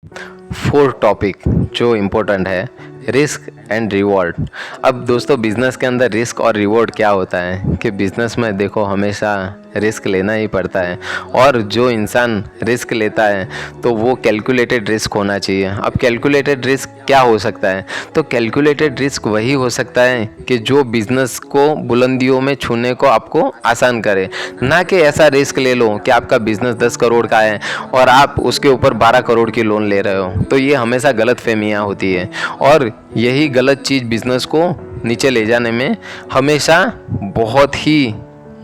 Fourth topic जो important है, risk and reward. अब दोस्तों बिज़नेस के अंदर रिस्क और रिवॉर्ड क्या होता है कि बिज़नेस में देखो हमेशा रिस्क लेना ही पड़ता है, और जो इंसान रिस्क लेता है तो वो कैलकुलेटेड रिस्क होना चाहिए। अब कैलकुलेटेड रिस्क क्या हो सकता है? तो कैलकुलेटेड रिस्क वही हो सकता है कि जो बिज़नेस को बुलंदियों में छूने को आपको आसान करे, ना कि ऐसा रिस्क ले लो कि आपका बिज़नेस 10 करोड़ का है और आप उसके ऊपर 12 करोड़ की लोन ले रहे हो। तो ये हमेशा गलत फहमियाँ होती है, और यही गलत चीज़ बिज़नेस को नीचे ले जाने में हमेशा बहुत ही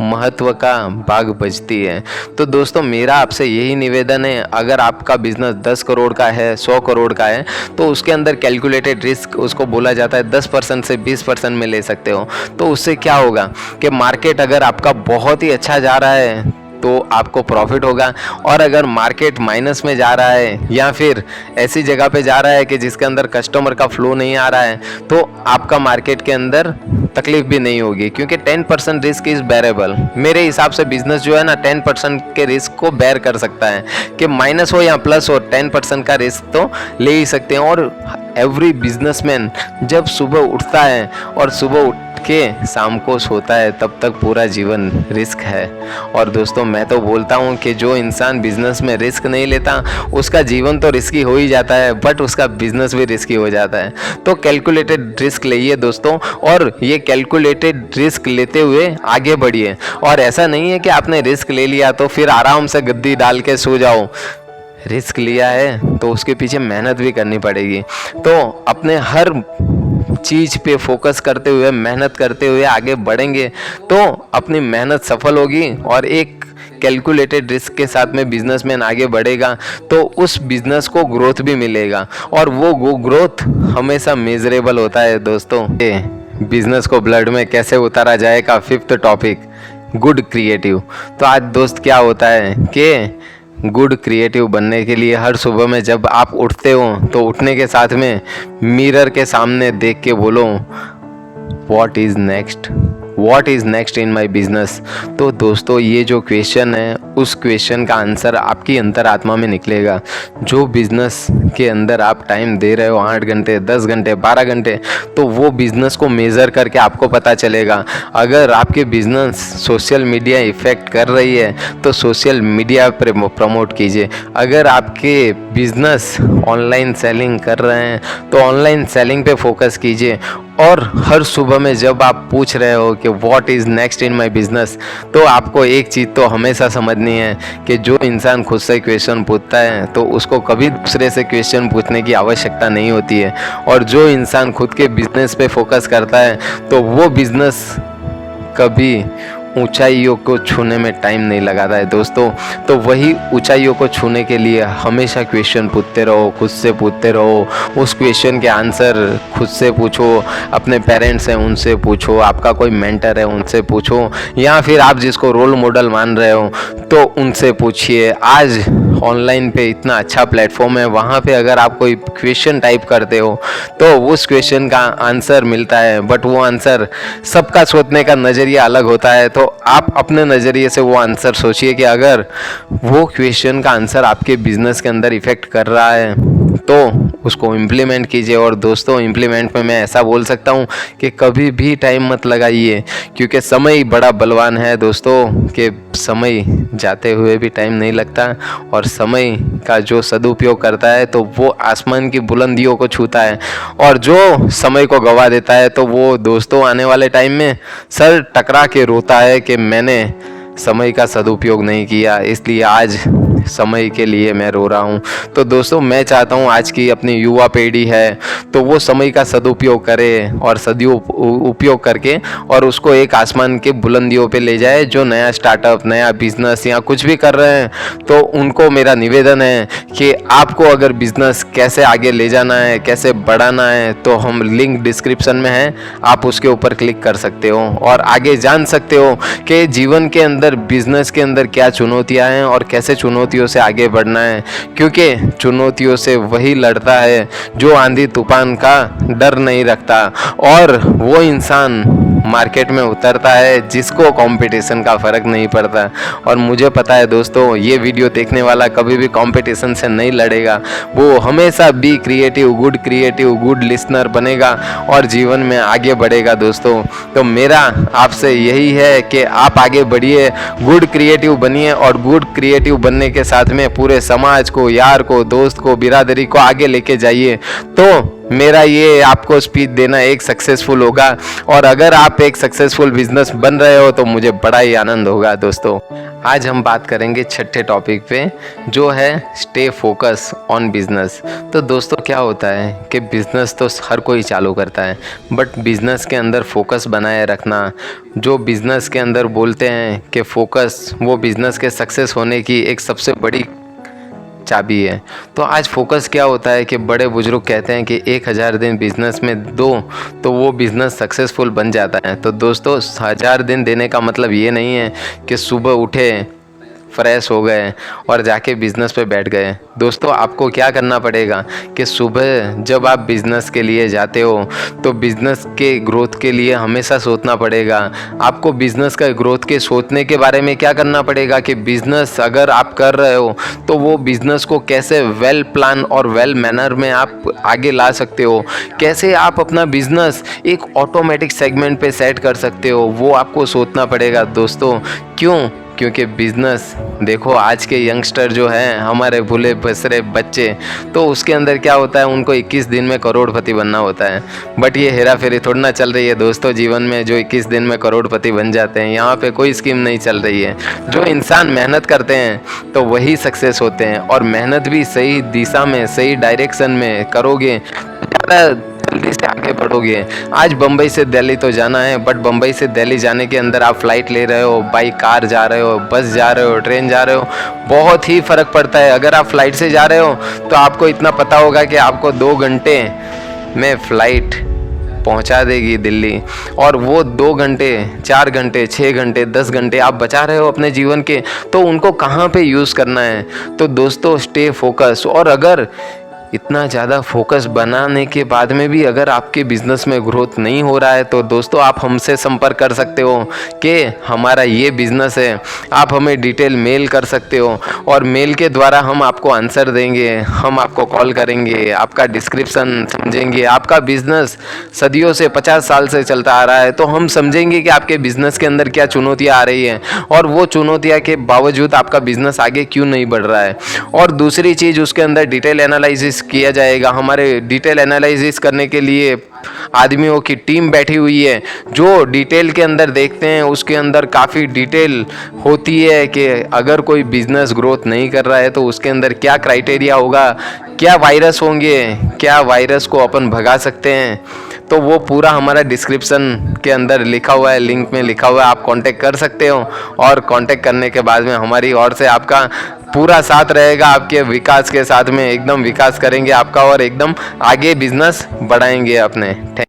महत्व का भाग बजती है। तो दोस्तों मेरा आपसे यही निवेदन है, अगर आपका बिज़नेस 10 करोड़ का है, 100 करोड़ का है, तो उसके अंदर कैलकुलेटेड रिस्क उसको बोला जाता है 10% से 20% में ले सकते हो। तो उससे क्या होगा कि मार्केट अगर आपका बहुत ही अच्छा जा रहा है तो आपको प्रॉफिट होगा, और अगर मार्केट माइनस में जा रहा है या फिर ऐसी जगह पे जा रहा है कि जिसके अंदर कस्टमर का फ्लो नहीं आ रहा है, तो आपका मार्केट के अंदर तकलीफ भी नहीं होगी, क्योंकि 10% रिस्क इज़ बेरेबल। मेरे हिसाब से बिजनेस जो है ना 10% के रिस्क को बेयर कर सकता है, कि माइनस हो या प्लस हो 10% का रिस्क तो ले ही सकते हैं। और एवरी बिजनेसमैन जब सुबह उठता है और सुबह उठ के शाम को सोता है तब तक पूरा जीवन रिस्क है। और दोस्तों मैं तो बोलता हूँ कि जो इंसान बिजनेस में रिस्क नहीं लेता उसका जीवन तो रिस्की हो ही जाता है, बट उसका बिजनेस भी रिस्की हो जाता है। तो कैलकुलेटेड रिस्क लेइए दोस्तों, और ये कैलकुलेटेड रिस्क लेते हुए आगे बढ़िए। और ऐसा नहीं है कि आपने रिस्क ले लिया तो फिर आराम से गद्दी डाल के सो जाओ। रिस्क लिया है तो उसके पीछे मेहनत भी करनी पड़ेगी। तो अपने हर चीज़ पे फोकस करते हुए, मेहनत करते हुए आगे बढ़ेंगे तो अपनी मेहनत सफल होगी, और एक कैलकुलेटेड रिस्क के साथ में बिजनेसमैन आगे बढ़ेगा तो उस बिजनेस को ग्रोथ भी मिलेगा, और वो ग्रोथ हमेशा मेजरेबल होता है दोस्तों। बिजनेस को ब्लड में कैसे उतारा जाए का फिफ्थ टॉपिक, गुड क्रिएटिव। तो आज दोस्त क्या होता है कि गुड क्रिएटिव बनने के लिए हर सुबह में जब आप उठते हो तो उठने के साथ में मिरर के सामने देख के बोलो what is next in my business. तो दोस्तों ये जो क्वेश्चन है उस क्वेश्चन का आंसर आपकी अंतरात्मा में निकलेगा। जो बिजनेस के अंदर आप टाइम दे रहे हो 8 घंटे, 10 घंटे, 12 घंटे, तो वो बिजनेस को मेज़र करके आपको पता चलेगा। अगर आपके बिजनेस सोशल मीडिया इफ़ेक्ट कर रही है तो सोशल मीडिया पर प्रमोट कीजिए। अगर आपके बिजनेस ऑनलाइन सेलिंग कर रहे हैं तो ऑनलाइन सेलिंग पे फोकस कीजिए। और हर सुबह में जब आप पूछ रहे हो कि what is next in my business, तो आपको एक चीज़ तो हमेशा समझनी है कि जो इंसान खुद से क्वेश्चन पूछता है तो उसको कभी दूसरे से क्वेश्चन पूछने की आवश्यकता नहीं होती है। और जो इंसान खुद के बिजनेस पे फोकस करता है तो वो बिजनेस कभी ऊंचाइयों को छूने में टाइम नहीं लगाता है दोस्तों। तो वही ऊंचाइयों को छूने के लिए हमेशा क्वेश्चन पूछते रहो, खुद से पूछते रहो। उस क्वेश्चन के आंसर खुद से पूछो, अपने पेरेंट्स हैं उनसे पूछो, आपका कोई मेंटर है उनसे पूछो, या फिर आप जिसको रोल मॉडल मान रहे हो तो उनसे पूछिए। आज ऑनलाइन पे इतना अच्छा प्लेटफॉर्म है, वहाँ पे अगर आप कोई क्वेश्चन टाइप करते हो तो उस क्वेश्चन का आंसर मिलता है, बट वो आंसर सबका सोचने का नज़रिया अलग होता है। तो आप अपने नज़रिए से वो आंसर सोचिए कि अगर वो क्वेश्चन का आंसर आपके बिजनेस के अंदर इफ़ेक्ट कर रहा है तो उसको इम्प्लीमेंट कीजिए। और दोस्तों इम्प्लीमेंट में मैं ऐसा बोल सकता हूँ कि कभी भी टाइम मत लगाइए, क्योंकि समय बड़ा बलवान है दोस्तों, कि समय जाते हुए भी टाइम नहीं लगता, और समय का जो सदुपयोग करता है तो वो आसमान की बुलंदियों को छूता है, और जो समय को गवा देता है तो वो दोस्तों आने वाले टाइम में सर टकरा के रोता है कि मैंने समय का सदुपयोग नहीं किया, इसलिए आज समय के लिए मैं रो रहा हूँ। तो दोस्तों मैं चाहता हूँ आज की अपनी युवा पीढ़ी है तो वो समय का सदुपयोग करे, और उपयोग करके और उसको एक आसमान के बुलंदियों पे ले जाए। जो नया स्टार्टअप, नया बिजनेस या कुछ भी कर रहे हैं तो उनको मेरा निवेदन है कि आपको अगर बिजनेस कैसे आगे ले जाना है, कैसे बढ़ाना है, तो हम लिंक डिस्क्रिप्शन में है, आप उसके ऊपर क्लिक कर सकते हो और आगे जान सकते हो कि जीवन के अंदर, बिजनेस के अंदर क्या चुनौतियाँ हैं और कैसे चुनौतियों से आगे बढ़ना है। क्योंकि चुनौतियों से वही लड़ता है जो आंधी तूफान का डर नहीं रखता, और वो इंसान मार्केट में उतरता है जिसको कंपटीशन का फ़र्क नहीं पड़ता। और मुझे पता है दोस्तों, ये वीडियो देखने वाला कभी भी कंपटीशन से नहीं लड़ेगा, वो हमेशा बी क्रिएटिव, गुड लिसनर बनेगा और जीवन में आगे बढ़ेगा दोस्तों। तो मेरा आपसे यही है कि आप आगे बढ़िए, गुड क्रिएटिव बनिए और गुड क्रिएटिव बनने के साथ में पूरे समाज को, यार को, दोस्त को, बिरादरी को आगे लेके जाइए। तो मेरा ये आपको स्पीच देना एक सक्सेसफुल होगा। और अगर आप एक सक्सेसफुल बिजनेस बन रहे हो तो मुझे बड़ा ही आनंद होगा दोस्तों। आज हम बात करेंगे छठे टॉपिक पे, जो है स्टे फोकस ऑन बिजनेस। तो दोस्तों क्या होता है कि बिजनेस तो हर कोई चालू करता है, बट बिजनेस के अंदर फोकस बनाए रखना, जो बिजनेस के अंदर बोलते हैं कि फोकस वो बिजनेस के सक्सेस होने की एक सबसे बड़ी चाबी है। तो आज फोकस क्या होता है कि बड़े बुजुर्ग कहते हैं कि 1000 दिन बिजनेस में दो तो वो बिज़नेस सक्सेसफुल बन जाता है। तो दोस्तों 1000 दिन देने का मतलब ये नहीं है कि सुबह उठे, फ्रेश हो गए और जाके बिज़नेस पे बैठ गए। दोस्तों आपको क्या करना पड़ेगा कि सुबह जब आप बिज़नेस के लिए जाते हो तो बिज़नेस के ग्रोथ के लिए हमेशा सोचना पड़ेगा। आपको बिज़नेस का ग्रोथ के सोचने के बारे में क्या करना पड़ेगा कि बिज़नेस अगर आप कर रहे हो तो वो बिज़नेस को कैसे वेल प्लान और वेल मैनर में आप आगे ला सकते हो, कैसे आप अपना बिज़नेस एक ऑटोमेटिक सेगमेंट पे सेट कर सकते हो, वो आपको सोचना पड़ेगा दोस्तों। क्योंकि बिज़नेस देखो, आज के यंगस्टर जो हैं, हमारे भूले बसरे बच्चे, तो उसके अंदर क्या होता है, उनको 21 दिन में करोड़पति बनना होता है। बट ये हेरा फेरी थोड़ी ना चल रही है दोस्तों जीवन में जो 21 दिन में करोड़पति बन जाते हैं। यहाँ पे कोई स्कीम नहीं चल रही है। जो इंसान मेहनत करते हैं तो वही सक्सेस होते हैं, और मेहनत भी सही दिशा में, सही डायरेक्शन में करोगे ज़्यादा जल्दी से आगे बढ़ोगे। आज बम्बई से दिल्ली तो जाना है, बट बम्बई से दिल्ली जाने के अंदर आप फ्लाइट ले रहे हो, बाई कार जा रहे हो, बस जा रहे हो, ट्रेन जा रहे हो, बहुत ही फ़र्क पड़ता है। अगर आप फ्लाइट से जा रहे हो तो आपको इतना पता होगा कि आपको 2 घंटे में फ़्लाइट पहुंचा देगी दिल्ली, और वो 2 घंटे, 4 घंटे, 6 घंटे, 10 घंटे आप बचा रहे हो अपने जीवन के, तो उनको कहाँ पे यूज़ करना है। तो दोस्तों स्टे फोकस। और अगर इतना ज़्यादा फोकस बनाने के बाद में भी अगर आपके बिज़नेस में ग्रोथ नहीं हो रहा है तो दोस्तों आप हमसे संपर्क कर सकते हो कि हमारा ये बिज़नेस है। आप हमें डिटेल मेल कर सकते हो और मेल के द्वारा हम आपको आंसर देंगे, हम आपको कॉल करेंगे, आपका डिस्क्रिप्शन समझेंगे। आपका बिज़नेस सदियों से, 50 साल से चलता आ रहा है, तो हम समझेंगे कि आपके बिज़नेस के अंदर क्या चुनौतियाँ आ रही हैं और वो चुनौतियाँ के बावजूद आपका बिज़नेस आगे क्यों नहीं बढ़ रहा है। और दूसरी चीज़, उसके अंदर डिटेल एनालिसिस किया जाएगा। हमारे डिटेल एनालिसिस करने के लिए आदमियों की टीम बैठी हुई है जो डिटेल के अंदर देखते हैं। उसके अंदर काफ़ी डिटेल होती है कि अगर कोई बिजनेस ग्रोथ नहीं कर रहा है तो उसके अंदर क्या क्राइटेरिया होगा, क्या वायरस होंगे, क्या वायरस को अपन भगा सकते हैं। तो वो पूरा हमारा डिस्क्रिप्शन के अंदर लिखा हुआ है, लिंक में लिखा हुआ है, आप कांटेक्ट कर सकते हो। और कांटेक्ट करने के बाद में हमारी ओर से आपका पूरा साथ रहेगा, आपके विकास के साथ में एकदम विकास करेंगे आपका और एकदम आगे बिजनेस बढ़ाएंगे अपने।